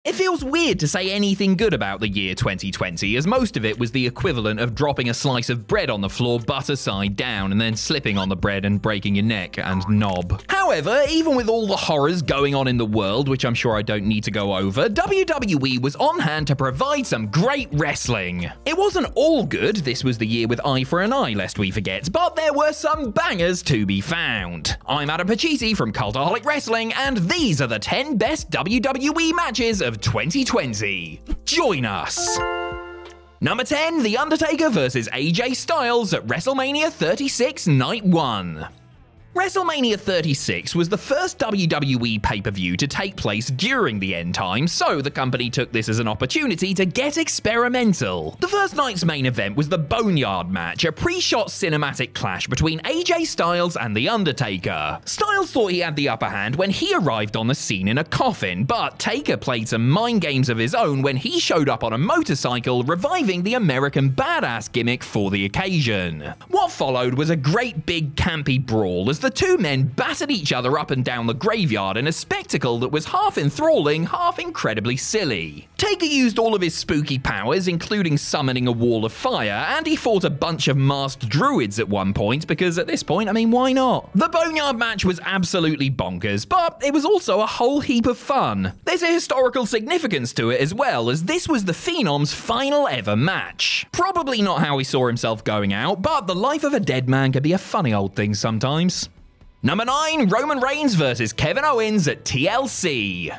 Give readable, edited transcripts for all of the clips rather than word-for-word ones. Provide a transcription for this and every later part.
It feels weird to say anything good about the year 2020, as most of it was the equivalent of dropping a slice of bread on the floor butter side down and then slipping on the bread and breaking your neck and knob. However, even with all the horrors going on in the world, which I'm sure I don't need to go over, WWE was on hand to provide some great wrestling. It wasn't all good, this was the year with Eye for an Eye, lest we forget, but there were some bangers to be found. I'm Adam Pachisi from Cultaholic Wrestling, and these are the 10 best WWE matches of 2020. Join us! Number 10, The Undertaker vs AJ Styles at WrestleMania 36 Night 1. WrestleMania 36 was the first WWE pay-per-view to take place during the end times, so the company took this as an opportunity to get experimental. The first night's main event was the Boneyard match, a pre-shot cinematic clash between AJ Styles and The Undertaker. Styles thought he had the upper hand when he arrived on the scene in a coffin, but Taker played some mind games of his own when he showed up on a motorcycle, reviving the American Badass gimmick for the occasion. What followed was a great big campy brawl as the two men battered each other up and down the graveyard in a spectacle that was half enthralling, half incredibly silly. Taker used all of his spooky powers, including summoning a wall of fire, and he fought a bunch of masked druids at one point, because at this point, I mean, why not? The Boneyard match was absolutely bonkers, but it was also a whole heap of fun. There's a historical significance to it as well, as this was the Phenom's final ever match. Probably not how he saw himself going out, but the life of a dead man can be a funny old thing sometimes. Number 9, Roman Reigns vs Kevin Owens at TLC.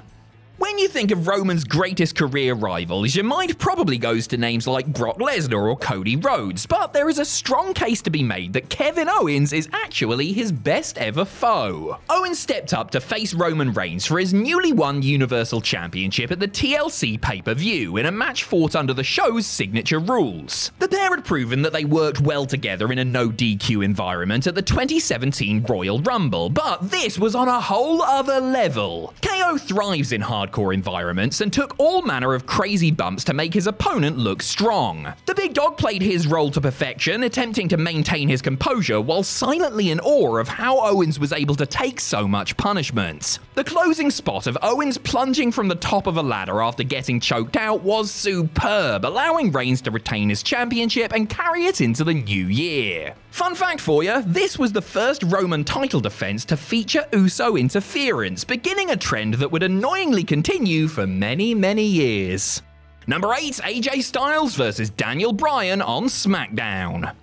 When you think of Roman's greatest career rivals, your mind probably goes to names like Brock Lesnar or Cody Rhodes, but there is a strong case to be made that Kevin Owens is actually his best ever foe. Owens stepped up to face Roman Reigns for his newly won Universal Championship at the TLC pay-per-view in a match fought under the show's signature rules. The pair had proven that they worked well together in a no DQ environment at the 2017 Royal Rumble, but this was on a whole other level. KO thrives in hardcore environments and took all manner of crazy bumps to make his opponent look strong. The big dog played his role to perfection, attempting to maintain his composure while silently in awe of how Owens was able to take so much punishment. The closing spot of Owens plunging from the top of a ladder after getting choked out was superb, allowing Reigns to retain his championship and carry it into the new year. Fun fact for you, this was the first Roman title defense to feature Uso interference, beginning a trend that would annoyingly continue for many, many years. Number 8, AJ Styles vs Daniel Bryan on SmackDown.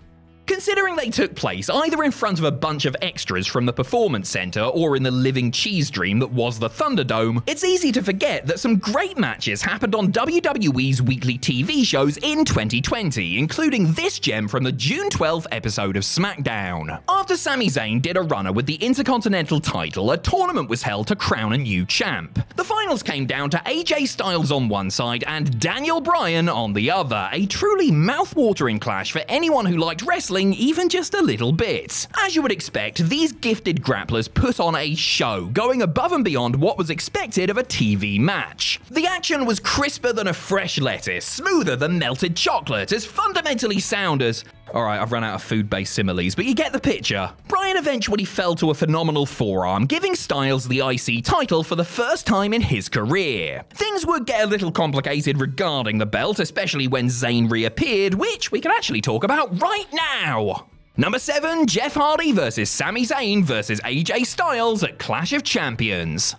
Considering they took place either in front of a bunch of extras from the Performance Center or in the living cheese dream that was the Thunderdome, it's easy to forget that some great matches happened on WWE's weekly TV shows in 2020, including this gem from the June 12th episode of SmackDown. After Sami Zayn did a runner with the Intercontinental title, a tournament was held to crown a new champ. The finals came down to AJ Styles on one side and Daniel Bryan on the other, a truly mouth-watering clash for anyone who liked wrestling even just a little bit. As you would expect, these gifted grapplers put on a show, going above and beyond what was expected of a TV match. The action was crisper than a fresh lettuce, smoother than melted chocolate, as fundamentally sound as... Alright, I've run out of food-based similes, but you get the picture. Bryan eventually fell to a phenomenal forearm, giving Styles the IC title for the first time in his career. Things would get a little complicated regarding the belt, especially when Zayn reappeared, which we can actually talk about right now. Number 7, Jeff Hardy vs Sami Zayn vs AJ Styles at Clash of Champions.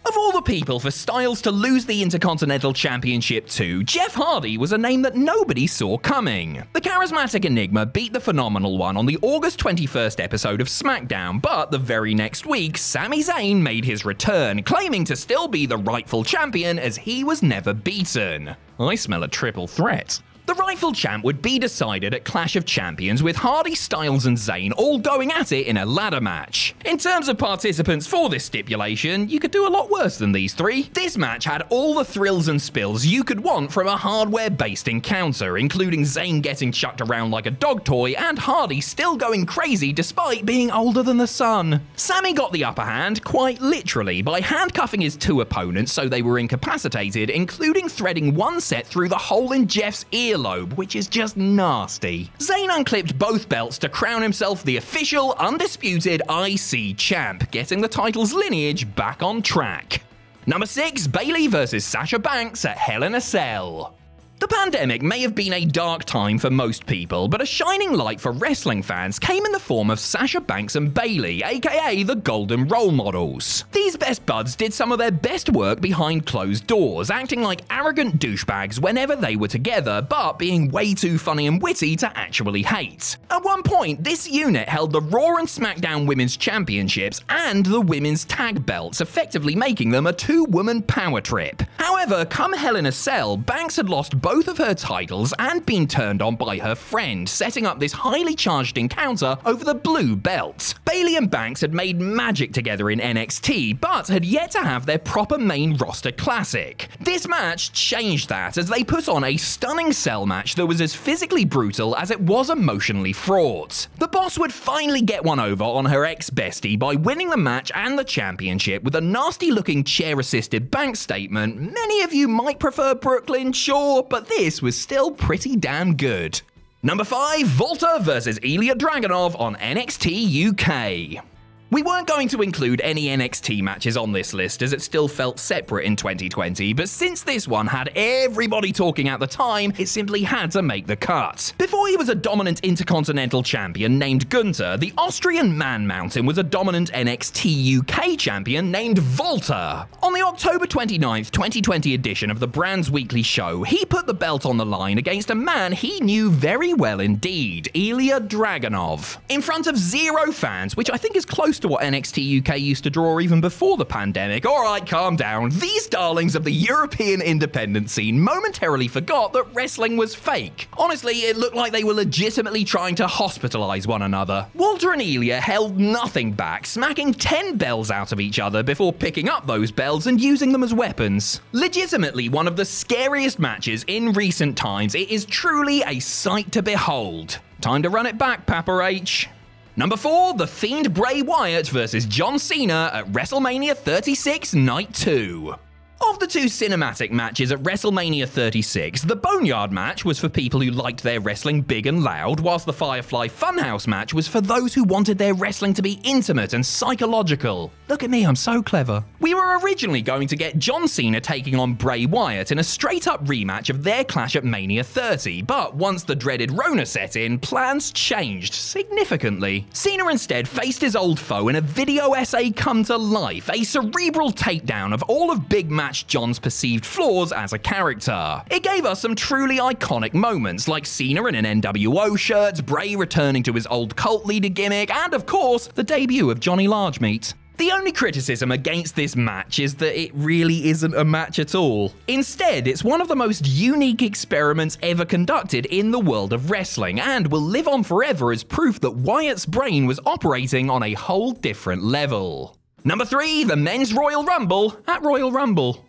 Of all the people for Styles to lose the Intercontinental Championship to, Jeff Hardy was a name that nobody saw coming. The charismatic enigma beat the phenomenal one on the August 21st episode of SmackDown, but the very next week, Sami Zayn made his return, claiming to still be the rightful champion as he was never beaten. I smell a triple threat. The rightful champ would be decided at Clash of Champions with Hardy, Styles and Zayn all going at it in a ladder match. In terms of participants for this stipulation, you could do a lot worse than these three. This match had all the thrills and spills you could want from a hardware-based encounter, including Zayn getting chucked around like a dog toy and Hardy still going crazy despite being older than the sun. Sami got the upper hand, quite literally, by handcuffing his two opponents so they were incapacitated, including threading one set through the hole in Jeff's earlobe, which is just nasty. Zayn unclipped both belts to crown himself the official, undisputed IC champ, getting the title's lineage back on track. Number 6, Bayley vs Sasha Banks at Hell in a Cell. The pandemic may have been a dark time for most people, but a shining light for wrestling fans came in the form of Sasha Banks and Bayley, aka the Golden Role Models. These best buds did some of their best work behind closed doors, acting like arrogant douchebags whenever they were together, but being way too funny and witty to actually hate. At one point, this unit held the Raw and SmackDown Women's Championships and the Women's Tag Belts, effectively making them a two-woman power trip. However, come Hell in a Cell, Banks had lost both of her titles and been turned on by her friend, setting up this highly charged encounter over the blue belt. Bayley and Banks had made magic together in NXT, but had yet to have their proper main roster classic. This match changed that, as they put on a stunning cell match that was as physically brutal as it was emotionally fraught. The boss would finally get one over on her ex-bestie by winning the match and the championship with a nasty-looking chair-assisted Banks statement. Many of you might prefer Brooklyn, sure, but this was still pretty damn good. Number 5, Volta vs Elia Dragonov on NXT UK. We weren't going to include any NXT matches on this list as it still felt separate in 2020, but since this one had everybody talking at the time, it simply had to make the cut. Before he was a dominant Intercontinental Champion named Gunther, the Austrian Man Mountain was a dominant NXT UK Champion named Volta. On the October 29th, 2020 edition of the Brand's Weekly Show, he put the belt on the line against a man he knew very well indeed, Elia Dragonov. In front of 0 fans, which I think is close to what NXT UK used to draw even before the pandemic. Alright, calm down. These darlings of the European independent scene momentarily forgot that wrestling was fake. Honestly, it looked like they were legitimately trying to hospitalize one another. Walter and Elia held nothing back, smacking 10 bells out of each other before picking up those bells and using them as weapons. Legitimately one of the scariest matches in recent times. It is truly a sight to behold. Time to run it back, Papa H. Number 4, The Fiend Bray Wyatt vs John Cena at WrestleMania 36 Night 2. Of the two cinematic matches at WrestleMania 36, the Boneyard match was for people who liked their wrestling big and loud, whilst the Firefly Funhouse match was for those who wanted their wrestling to be intimate and psychological. Look at me, I'm so clever. We were originally going to get John Cena taking on Bray Wyatt in a straight-up rematch of their clash at Mania 30, but once the dreaded Rona set in, plans changed significantly. Cena instead faced his old foe in a video essay come to life, a cerebral takedown of all of Big Match John's perceived flaws as a character. It gave us some truly iconic moments, like Cena in an NWO shirt, Bray returning to his old cult leader gimmick, and of course, the debut of Johnny Largemeat. The only criticism against this match is that it really isn't a match at all. Instead, it's one of the most unique experiments ever conducted in the world of wrestling, and will live on forever as proof that Wyatt's brain was operating on a whole different level. Number 3, the Men's Royal Rumble at Royal Rumble.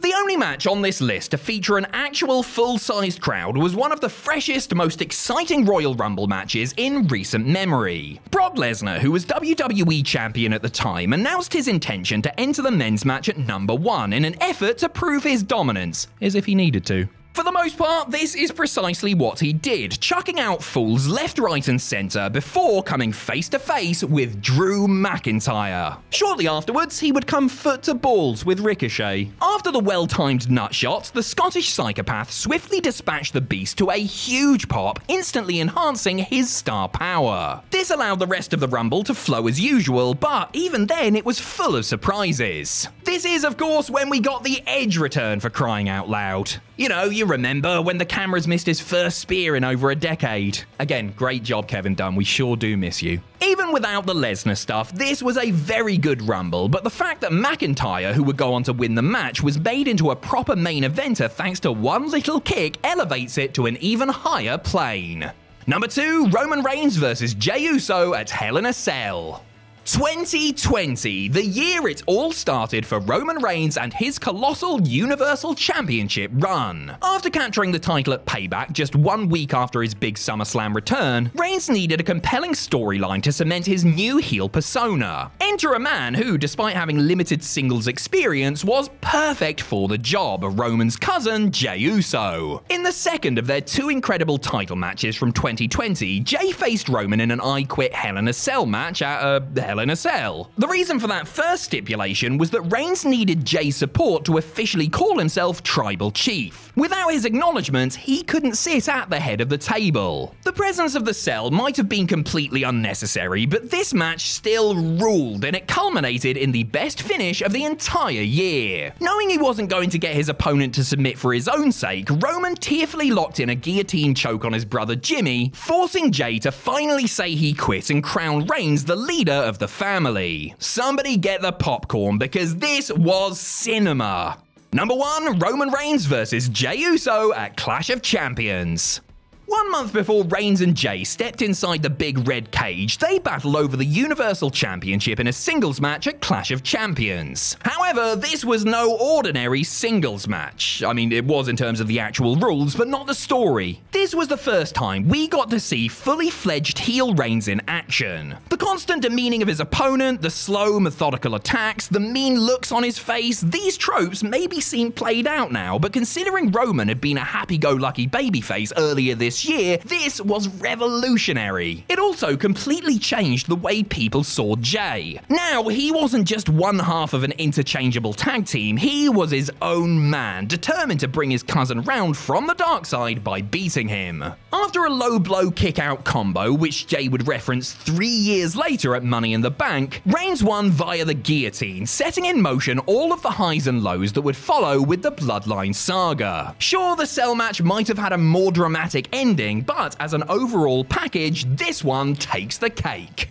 The only match on this list to feature an actual full-sized crowd was one of the freshest, most exciting Royal Rumble matches in recent memory. Brock Lesnar, who was WWE Champion at the time, announced his intention to enter the men's match at number 1 in an effort to prove his dominance, as if he needed to. For the most part, this is precisely what he did, chucking out fools left, right and centre before coming face to face with Drew McIntyre. Shortly afterwards, he would come foot to balls with Ricochet. After the well-timed nut shot, the Scottish psychopath swiftly dispatched the beast to a huge pop, instantly enhancing his star power. This allowed the rest of the Rumble to flow as usual, but even then it was full of surprises. This is, of course, when we got the Edge return, for crying out loud. You know, you remember when the cameras missed his first spear in over a decade. Again, great job, Kevin Dunn. We sure do miss you. Even without the Lesnar stuff, this was a very good Rumble, but the fact that McIntyre, who would go on to win the match, was made into a proper main eventer thanks to one little kick elevates it to an even higher plane. Number 2, Roman Reigns vs Jay Uso at Hell in a Cell. 2020, the year it all started for Roman Reigns and his colossal Universal Championship run. After capturing the title at Payback just 1 week after his big SummerSlam return, Reigns needed a compelling storyline to cement his new heel persona. Enter a man who, despite having limited singles experience, was perfect for the job, Roman's cousin, Jay Uso. In the second of their 2 incredible title matches from 2020, Jay faced Roman in an I Quit Hell in a Cell match at Hell Hell in a Cell. The reason for that first stipulation was that Reigns needed Jay's support to officially call himself Tribal Chief. Without his acknowledgement, he couldn't sit at the head of the table. The presence of the Cell might have been completely unnecessary, but this match still ruled, and it culminated in the best finish of the entire year. Knowing he wasn't going to get his opponent to submit for his own sake, Roman tearfully locked in a guillotine choke on his brother Jimmy, forcing Jay to finally say he quit and crown Reigns the leader of the family. Somebody get the popcorn, because this was cinema. Number 1, Roman Reigns versus Jay Uso at Clash of Champions. 1 month before Reigns and Jay stepped inside the big red cage, they battled over the Universal Championship in a singles match at Clash of Champions. However, this was no ordinary singles match. I mean, it was in terms of the actual rules, but not the story. This was the first time we got to see fully fledged heel Reigns in action. The constant demeaning of his opponent, the slow, methodical attacks, the mean looks on his face, these tropes maybe seem played out now, but considering Roman had been a happy-go-lucky babyface earlier this year, this was revolutionary. It also completely changed the way people saw Jay. Now, he wasn't just one half of an interchangeable tag team, he was his own man, determined to bring his cousin round from the dark side by beating him. After a low blow kick out combo, which Jay would reference 3 years later at Money in the Bank, Reigns won via the guillotine, setting in motion all of the highs and lows that would follow with the Bloodline saga. Sure, the Cell match might have had a more dramatic ending, but as an overall package, this one takes the cake.